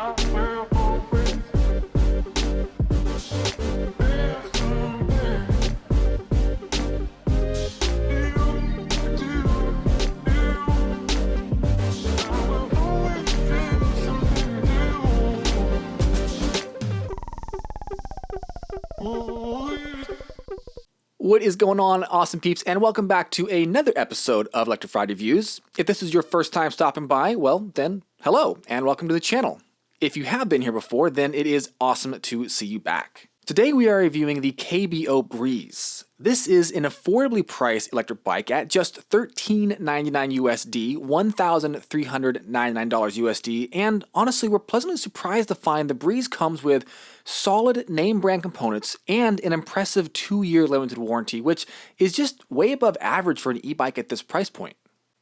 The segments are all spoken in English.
What is going on, awesome peeps, and welcome back to another episode of Electrified Reviews. If this is your first time stopping by, well, then hello, and welcome to the channel. If you have been here before, then it is awesome to see you back. Today we are reviewing the KBO Breeze. This is an affordably priced electric bike at just $13.99 USD, $1,399 USD, and honestly, we're pleasantly surprised to find the Breeze comes with solid name brand components and an impressive 2-year limited warranty, which is just way above average for an e-bike at this price point.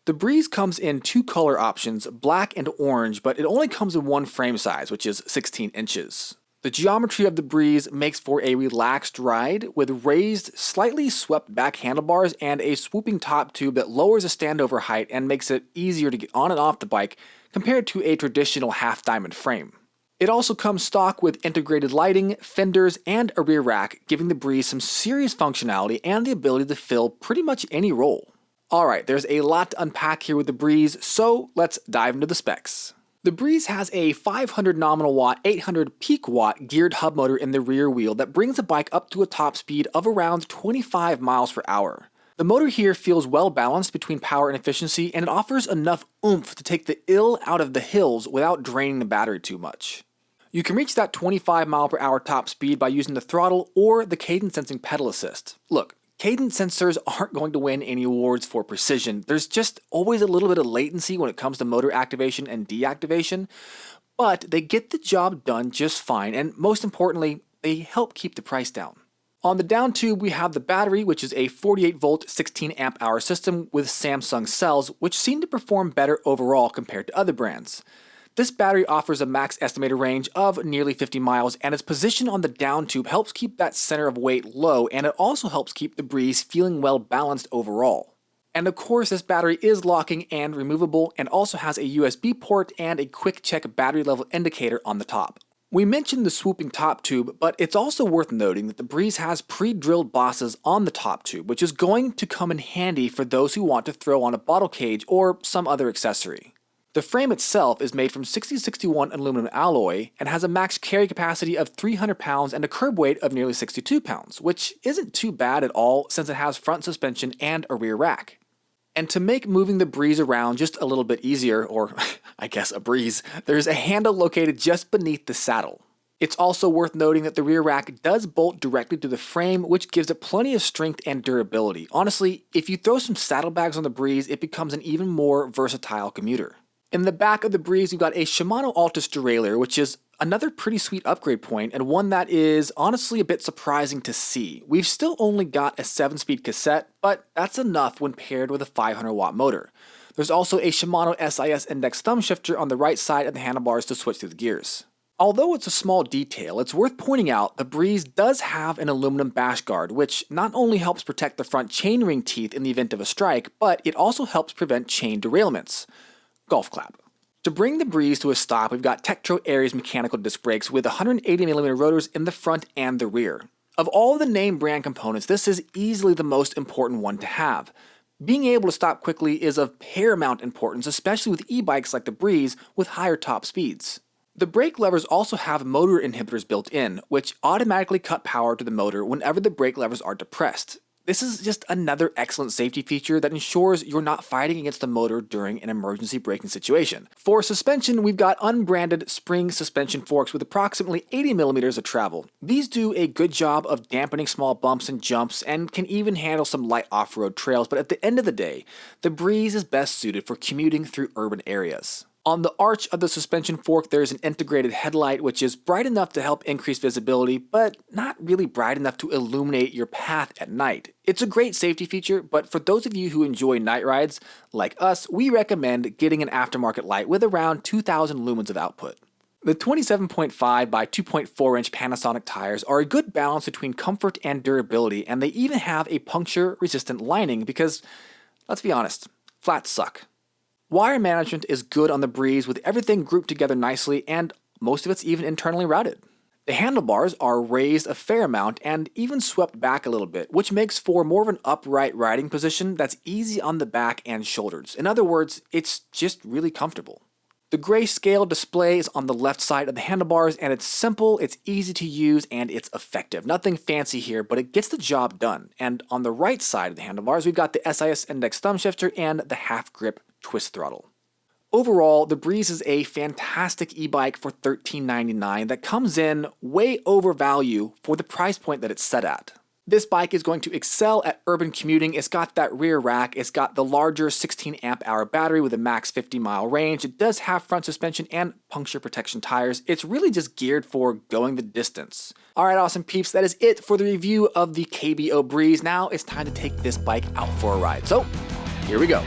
The Breeze comes in 2 color options, black and orange, but it only comes in one frame size, which is 16 inches. The geometry of the Breeze makes for a relaxed ride with raised, slightly swept back handlebars and a swooping top tube that lowers the standover height and makes it easier to get on and off the bike compared to a traditional half-diamond frame. It also comes stock with integrated lighting, fenders, and a rear rack, giving the Breeze some serious functionality and the ability to fill pretty much any role. Alright, there's a lot to unpack here with the Breeze, so let's dive into the specs. The Breeze has a 500 nominal watt, 800 peak watt geared hub motor in the rear wheel that brings the bike up to a top speed of around 25 miles per hour. The motor here feels well balanced between power and efficiency, and it offers enough oomph to take the ill out of the hills without draining the battery too much. You can reach that 25 mile per hour top speed by using the throttle or the cadence sensing pedal assist. Look, cadence sensors aren't going to win any awards for precision. There's just always a little bit of latency when it comes to motor activation and deactivation, but they get the job done just fine, and most importantly, they help keep the price down. On the down tube, we have the battery, which is a 48 volt, 16 amp hour system with Samsung cells, which seem to perform better overall compared to other brands. This battery offers a max estimated range of nearly 50 miles, and its position on the down tube helps keep that center of weight low, and it also helps keep the Breeze feeling well balanced overall. And of course, this battery is locking and removable, and also has a USB port and a quick check battery level indicator on the top. We mentioned the swooping top tube, but it's also worth noting that the Breeze has pre-drilled bosses on the top tube, which is going to come in handy for those who want to throw on a bottle cage or some other accessory. The frame itself is made from 6061 aluminum alloy and has a max carry capacity of 300 pounds and a curb weight of nearly 62 pounds, which isn't too bad at all since it has front suspension and a rear rack. And to make moving the Breeze around just a little bit easier, or I guess a breeze, there's a handle located just beneath the saddle. It's also worth noting that the rear rack does bolt directly to the frame, which gives it plenty of strength and durability. Honestly, if you throw some saddlebags on the Breeze, it becomes an even more versatile commuter. In the back of the Breeze, we've got a Shimano Altus derailleur, which is another pretty sweet upgrade point, and one that is honestly a bit surprising to see. We've still only got a 7-speed cassette, but that's enough when paired with a 500 watt motor. There's also a Shimano SIS index thumb shifter on the right side of the handlebars to switch through the gears. Although it's a small detail, it's worth pointing out the Breeze does have an aluminum bash guard, which not only helps protect the front chainring teeth in the event of a strike, but it also helps prevent chain derailments. Golf clap. To bring the Breeze to a stop, we've got Tektro Aries mechanical disc brakes with 180mm rotors in the front and the rear. Of all the name brand components, this is easily the most important one to have. Being able to stop quickly is of paramount importance, especially with e-bikes like the Breeze with higher top speeds. The brake levers also have motor inhibitors built in, which automatically cut power to the motor whenever the brake levers are depressed. This is just another excellent safety feature that ensures you're not fighting against the motor during an emergency braking situation. For suspension, we've got unbranded spring suspension forks with approximately 80mm of travel. These do a good job of dampening small bumps and jumps and can even handle some light off-road trails, but at the end of the day, the Breeze is best suited for commuting through urban areas. On the arch of the suspension fork, there's an integrated headlight which is bright enough to help increase visibility, but not really bright enough to illuminate your path at night. It's a great safety feature, but for those of you who enjoy night rides, like us, we recommend getting an aftermarket light with around 2000 lumens of output. The 27.5 by 2.4 inch Panasonic tires are a good balance between comfort and durability, and they even have a puncture-resistant lining because, let's be honest, flats suck. Wire management is good on the Breeze with everything grouped together nicely, and most of it's even internally routed. The handlebars are raised a fair amount and even swept back a little bit, which makes for more of an upright riding position that's easy on the back and shoulders. In other words, it's just really comfortable. The grayscale display is on the left side of the handlebars, and it's simple, it's easy to use, and it's effective. Nothing fancy here, but it gets the job done. And on the right side of the handlebars, we've got the SIS index thumb shifter and the half grip twist throttle. Overall, the Breeze is a fantastic e-bike for $13.99 that comes in way over value for the price point that it's set at. This bike is going to excel at urban commuting. It's got that rear rack, it's got the larger 16 amp hour battery with a max 50-mile range. It does have front suspension and puncture protection tires. It's really just geared for going the distance. Alright, awesome peeps, that is it for the review of the KBO Breeze. Now it's time to take this bike out for a ride. So, here we go.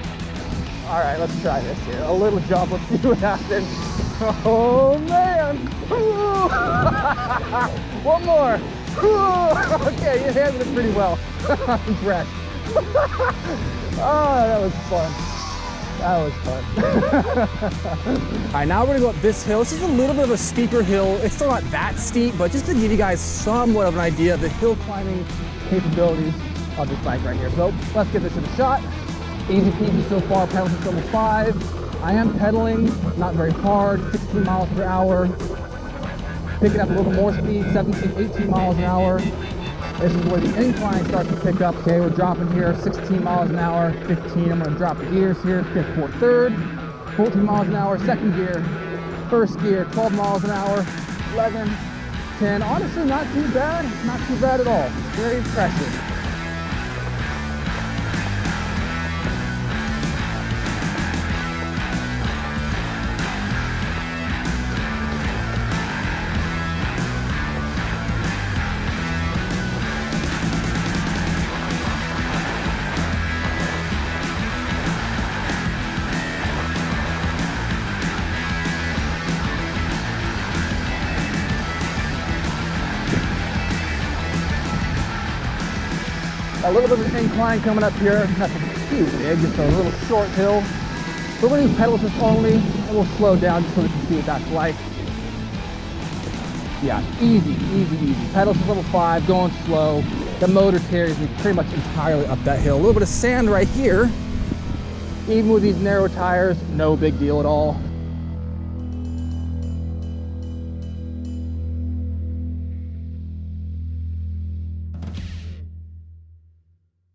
Alright, let's try this here. A little jump, let's see what happens. Oh man! One more! Okay, you handled it pretty well. I'm impressed. Oh, that was fun. That was fun. All right, now we're gonna go up this hill. This is a little bit of a steeper hill. It's still not that steep, but just to give you guys somewhat of an idea of the hill climbing capabilities of this bike right here. So let's give this a shot. Easy peasy so far, pedal system 5. I am pedaling, not very hard, 16 miles per hour. Picking up a little more speed, 17, 18 miles an hour. This is where the incline starts to pick up. Okay, we're dropping here, 16 miles an hour, 15. I'm gonna drop the gears here, fifth, fourth, third. 14 miles an hour, second gear. First gear, 12 miles an hour, 11, 10. Honestly, not too bad. Not too bad at all. Very impressive. A little bit of an incline coming up here, nothing too big, just a little short hill. But we're doing pedal assist only, and we'll slow down just so we can see what that's like. Yeah, easy, easy, easy. Pedal assist level 5, going slow. The motor carries me pretty much entirely up that hill. A little bit of sand right here. Even with these narrow tires, no big deal at all.